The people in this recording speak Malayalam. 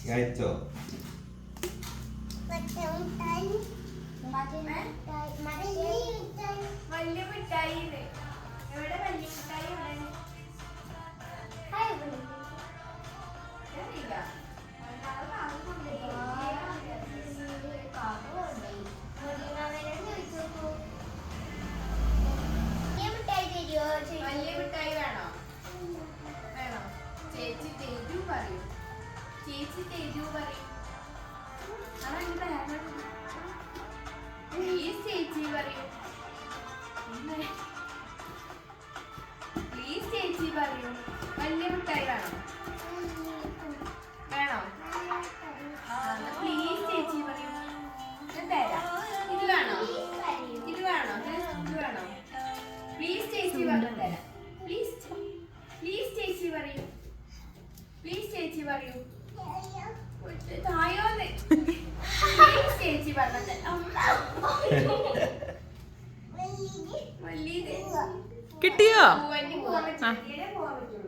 കഴിച്ചോ? വലിയ മിഠായി എവിടെ? വലിയ മിഠായി വലിയ മിഠായി വേണോ? വേണോ? ചേച്ചി തേജു പറയൂ. ചേച്ചി തേജു പറയൂ. പ്ലീസ് ചേച്ചി പറയൂ. പ്ലീസ് ചേച്ചി പറയൂ. വലിയ മിഠായി വേണോ? വേണോ? പ്ലീസ് ചേച്ചി പറയൂ. തരാം. ഇത് വേണോ? ഇത് വേണോ? ഇത് വേണോ? പ്ലീസ് ചേച്ചി പറഞ്ഞു തരാം. പ്ലീസ് പ്ലീസ് ചേച്ചി പറയൂ. പ്ലീസ് ചേച്ചി പറയൂ. തായോന്ന് പ്ലീസ് ചേച്ചി പറഞ്ഞു തരാം. കിട്ടിയോ? പോവാൻ പറ്റില്ല.